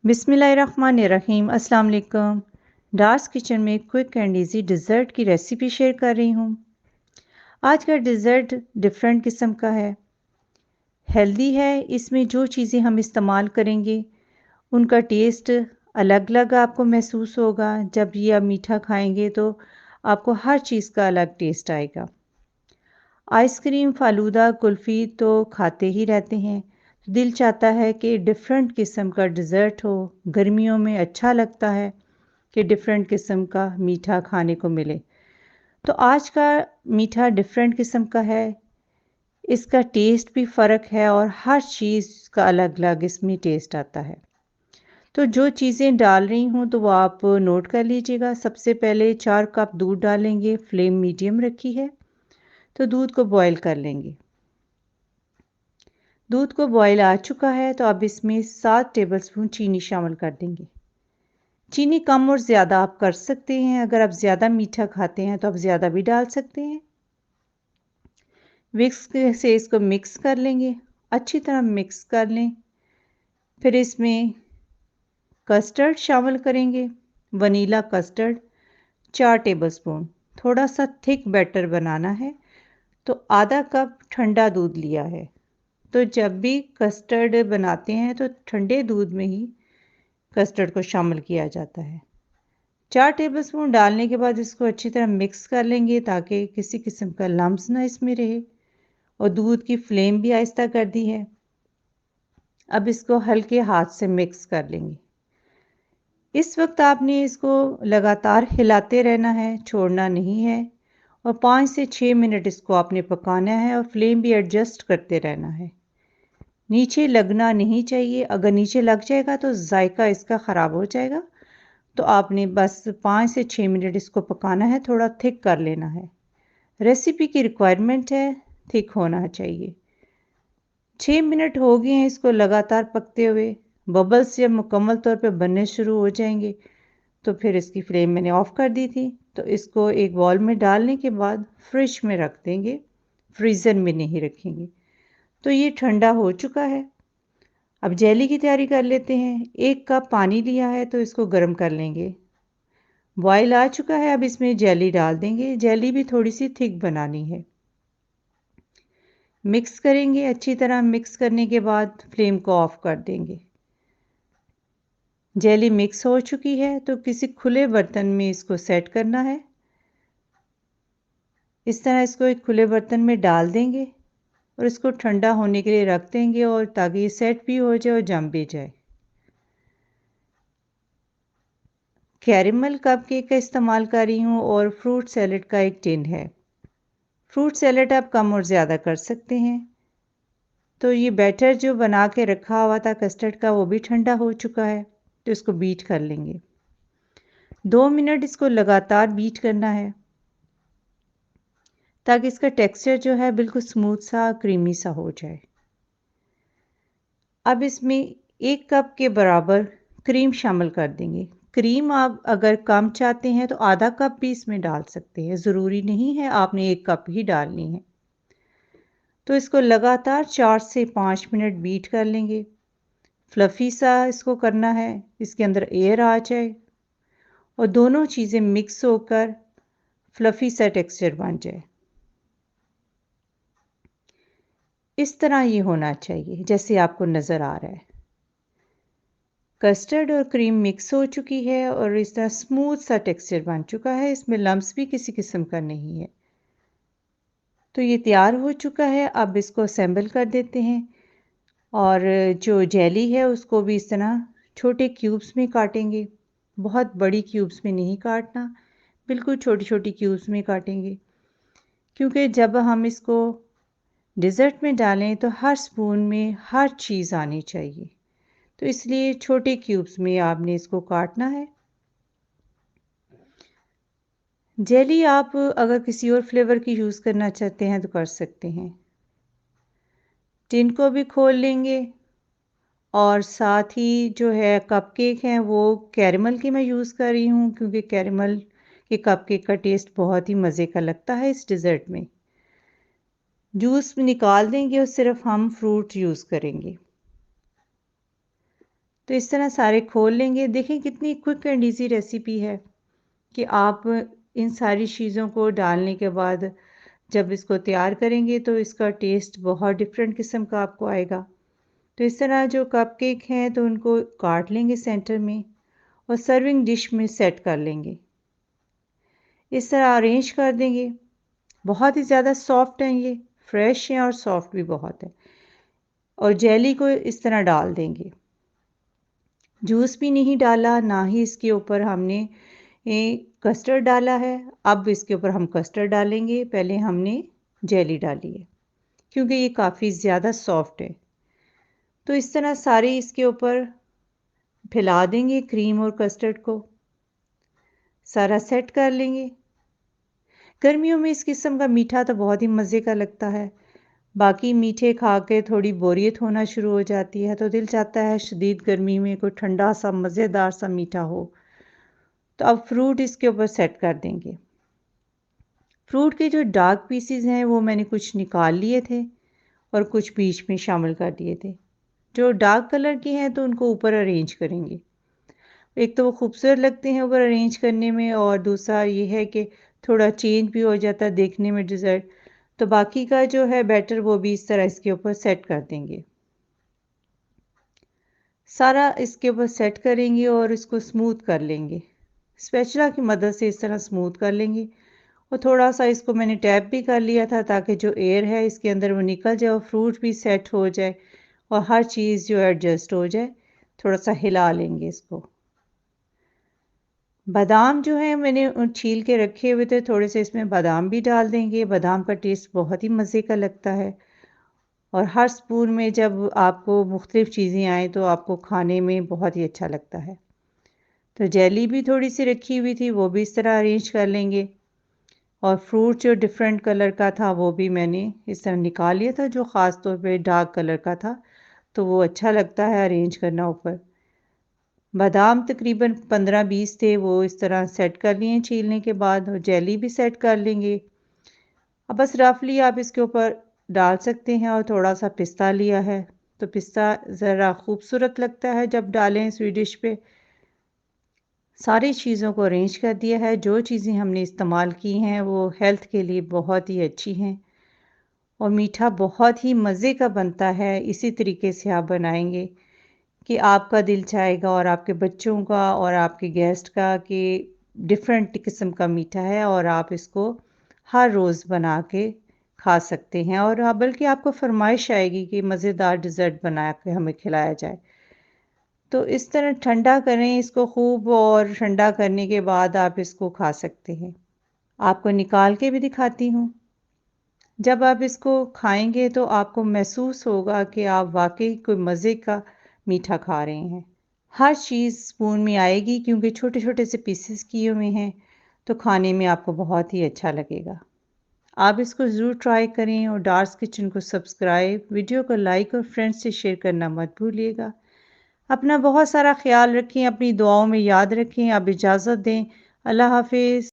बिस्मिल्लाहिर्रहमानिर्रहीम। अस्सलाम वालेकुम। डार्स किचन में क्विक एंड इजी डिज़र्ट की रेसिपी शेयर कर रही हूँ। आज का डिज़र्ट डिफरेंट किस्म का है, हेल्दी है। इसमें जो चीज़ें हम इस्तेमाल करेंगे उनका टेस्ट अलग अलग आपको महसूस होगा। जब ये आप मीठा खाएंगे तो आपको हर चीज़ का अलग टेस्ट आएगा। आइसक्रीम, फालूदा, कुल्फ़ी तो खाते ही रहते हैं। दिल चाहता है कि डिफरेंट किस्म का डिज़र्ट हो। गर्मियों में अच्छा लगता है कि डिफरेंट किस्म का मीठा खाने को मिले। तो आज का मीठा डिफरेंट किस्म का है, इसका टेस्ट भी फ़र्क है और हर चीज़ का अलग-अलग इसमें टेस्ट आता है। तो जो चीज़ें डाल रही हूँ तो वो आप नोट कर लीजिएगा। सबसे पहले 4 कप दूध डालेंगे, फ्लेम मीडियम रखी है। तो दूध को बॉयल कर लेंगे। दूध को बॉयल आ चुका है तो अब इसमें 7 टेबलस्पून चीनी शामिल कर देंगे। चीनी कम और ज़्यादा आप कर सकते हैं। अगर आप ज़्यादा मीठा खाते हैं तो आप ज़्यादा भी डाल सकते हैं। विस्क से इसको मिक्स कर लेंगे, अच्छी तरह मिक्स कर लें। फिर इसमें कस्टर्ड शामिल करेंगे, वनीला कस्टर्ड 4 टेबलस्पून। थोड़ा सा थिक बैटर बनाना है तो आधा कप ठंडा दूध लिया है। तो जब भी कस्टर्ड बनाते हैं तो ठंडे दूध में ही कस्टर्ड को शामिल किया जाता है। 4 टेबलस्पून डालने के बाद इसको अच्छी तरह मिक्स कर लेंगे ताकि किसी किस्म का लम्स ना इसमें रहे। और दूध की फ्लेम भी आहिस्ता कर दी है। अब इसको हल्के हाथ से मिक्स कर लेंगे। इस वक्त आपने इसको लगातार हिलाते रहना है, छोड़ना नहीं है। और 5 से 6 मिनट इसको आपने पकाना है और फ्लेम भी एडजस्ट करते रहना है। नीचे लगना नहीं चाहिए। अगर नीचे लग जाएगा तो जायका इसका ख़राब हो जाएगा। तो आपने बस 5 से 6 मिनट इसको पकाना है, थोड़ा थिक कर लेना है। रेसिपी की रिक्वायरमेंट है, थिक होना चाहिए। 6 मिनट हो गए हैं इसको लगातार पकते हुए। बबल्स जब मुकम्मल तौर पे बनने शुरू हो जाएंगे तो फिर इसकी फ्लेम मैंने ऑफ कर दी थी। तो इसको एक बॉल में डालने के बाद फ्रिज में रख देंगे, फ्रीज़र में नहीं रखेंगे। तो ये ठंडा हो चुका है। अब जेली की तैयारी कर लेते हैं। 1 कप पानी लिया है तो इसको गर्म कर लेंगे। बॉयल आ चुका है, अब इसमें जेली डाल देंगे। जेली भी थोड़ी सी थिक बनानी है। मिक्स करेंगे, अच्छी तरह मिक्स करने के बाद फ्लेम को ऑफ कर देंगे। जेली मिक्स हो चुकी है तो किसी खुले बर्तन में इसको सेट करना है। इस तरह इसको एक खुले बर्तन में डाल देंगे और इसको ठंडा होने के लिए रख देंगे और ताकि ये सेट भी हो जाए और जम भी जाए। कैरेमल कप केक का इस्तेमाल कर रही हूँ और फ्रूट सैलेड का एक टिन है। फ्रूट सैलेड आप कम और ज़्यादा कर सकते हैं। तो ये बैटर जो बना के रखा हुआ था कस्टर्ड का वो भी ठंडा हो चुका है। तो इसको बीट कर लेंगे। 2 मिनट इसको लगातार बीट करना है ताकि इसका टेक्सचर जो है बिल्कुल स्मूथ सा क्रीमी सा हो जाए। अब इसमें 1 कप के बराबर क्रीम शामिल कर देंगे। क्रीम आप अगर कम चाहते हैं तो आधा कप भी इसमें डाल सकते हैं, ज़रूरी नहीं है आपने 1 कप ही डालनी है। तो इसको लगातार 4 से 5 मिनट बीट कर लेंगे। फ्लफ़ी सा इसको करना है, इसके अंदर एयर आ जाए और दोनों चीज़ें मिक्स होकर फ्लफ़ी सा टेक्सचर बन जाए। इस तरह ये होना चाहिए जैसे आपको नज़र आ रहा है। कस्टर्ड और क्रीम मिक्स हो चुकी है और इस तरह स्मूथ सा टेक्सचर बन चुका है। इसमें लम्स भी किसी किस्म का नहीं है। तो ये तैयार हो चुका है। अब इसको असेंबल कर देते हैं और जो जेली है उसको भी इस तरह छोटे क्यूब्स में काटेंगे। बहुत बड़ी क्यूब्स में नहीं काटना, बिल्कुल छोटी-छोटी क्यूब्स में काटेंगे। क्योंकि जब हम इसको डिज़र्ट में डालें तो हर स्पून में हर चीज़ आनी चाहिए। तो इसलिए छोटे क्यूब्स में आपने इसको काटना है। जेली आप अगर किसी और फ्लेवर की यूज़ करना चाहते हैं तो कर सकते हैं। टिन को भी खोल लेंगे और साथ ही जो है कपकेक हैं वो कैरेमल के मैं यूज़ कर रही हूँ क्योंकि कैरेमल के कपकेक का टेस्ट बहुत ही मज़े का लगता है इस डिज़र्ट में। जूस निकाल देंगे और सिर्फ हम फ्रूट यूज़ करेंगे। तो इस तरह सारे खोल लेंगे। देखें कितनी क्विक एंड ईज़ी रेसिपी है कि आप इन सारी चीज़ों को डालने के बाद जब इसको तैयार करेंगे तो इसका टेस्ट बहुत डिफरेंट किस्म का आपको आएगा। तो इस तरह जो कपकेक हैं तो उनको काट लेंगे सेंटर में और सर्विंग डिश में सेट कर लेंगे। इस तरह अरेंज कर देंगे। बहुत ही ज़्यादा सॉफ्ट हैं ये, फ्रेश हैं और सॉफ्ट भी बहुत है। और जेली को इस तरह डाल देंगे। जूस भी नहीं डाला, ना ही इसके ऊपर हमने कस्टर्ड डाला है। अब इसके ऊपर हम कस्टर्ड डालेंगे, पहले हमने जेली डाली है क्योंकि ये काफ़ी ज़्यादा सॉफ्ट है। तो इस तरह सारे इसके ऊपर फैला देंगे क्रीम और कस्टर्ड को, सारा सेट कर लेंगे। गर्मियों में इस किस्म का मीठा तो बहुत ही मज़े का लगता है। बाकी मीठे खा के थोड़ी बोरियत होना शुरू हो जाती है, तो दिल चाहता है शदीद गर्मी में कोई ठंडा सा मज़ेदार सा मीठा हो। तो अब फ्रूट इसके ऊपर सेट कर देंगे। फ्रूट के जो डार्क पीसेस हैं वो मैंने कुछ निकाल लिए थे और कुछ बीच में शामिल कर दिए थे। जो डार्क कलर के हैं तो उनको ऊपर अरेंज करेंगे। एक तो वो खूबसूरत लगते हैं ऊपर अरेंज करने में, और दूसरा ये है कि थोड़ा चेंज भी हो जाता है देखने में डिज़र्ट। तो बाकी का जो है बैटर वो भी इस तरह इसके ऊपर सेट कर देंगे। सारा इसके ऊपर सेट करेंगे और इसको स्मूथ कर लेंगे। स्पैचुला की मदद से इस तरह स्मूथ कर लेंगे। और थोड़ा सा इसको मैंने टैप भी कर लिया था ताकि जो एयर है इसके अंदर वो निकल जाए और फ्रूट भी सेट हो जाए और हर चीज़ जो एडजस्ट हो जाए। थोड़ा सा हिला लेंगे इसको। बादाम जो है मैंने छील के रखे हुए थे, थोड़े से इसमें बादाम भी डाल देंगे। बादाम का टेस्ट बहुत ही मज़े का लगता है और हर स्पून में जब आपको मुख्तलिफ चीज़ें आएँ तो आपको खाने में बहुत ही अच्छा लगता है। तो जेली भी थोड़ी सी रखी हुई थी, वो भी इस तरह अरेंज कर लेंगे। और फ्रूट जो डिफरेंट कलर का था वो भी मैंने इस तरह निकाल लिया था, जो ख़ास तौर पे डार्क कलर का था, तो वो अच्छा लगता है अरेंज करना ऊपर। बादाम तकरीबन 15-20 थे, वो इस तरह सेट कर लिए छीलने के बाद, और जेली भी सेट कर लेंगे। अब बस रफली आप इसके ऊपर डाल सकते हैं। और थोड़ा सा पिस्ता लिया है, तो पिस्ता ज़रा खूबसूरत लगता है जब डालें स्वीट डिश पे। सारी चीज़ों को अरेंज कर दिया है। जो चीज़ें हमने इस्तेमाल की हैं वो हेल्थ के लिए बहुत ही अच्छी हैं और मीठा बहुत ही मज़े का बनता है। इसी तरीके से आप बनाएंगे कि आपका दिल चाहेगा और आपके बच्चों का और आपके गेस्ट का कि डिफरेंट किस्म का मीठा है और आप इसको हर रोज़ बना के खा सकते हैं। और हाँ, बल्कि आपको फरमाइश आएगी कि मज़ेदार डिज़र्ट बना के हमें खिलाया जाए। तो इस तरह ठंडा करें इसको खूब, और ठंडा करने के बाद आप इसको खा सकते हैं। आपको निकाल के भी दिखाती हूँ। जब आप इसको खाएंगे तो आपको महसूस होगा कि आप वाकई कोई मज़े का मीठा खा रहे हैं। हर चीज़ स्पून में आएगी क्योंकि छोटे छोटे से पीसेस किए हुए हैं, तो खाने में आपको बहुत ही अच्छा लगेगा। आप इसको ज़रूर ट्राई करें और डार्स किचन को सब्सक्राइब, वीडियो को लाइक और फ्रेंड्स से शेयर करना मत भूलिएगा। अपना बहुत सारा ख्याल रखें, अपनी दुआओं में याद रखें। आप इजाज़त दें। अल्लाह हाफिज़।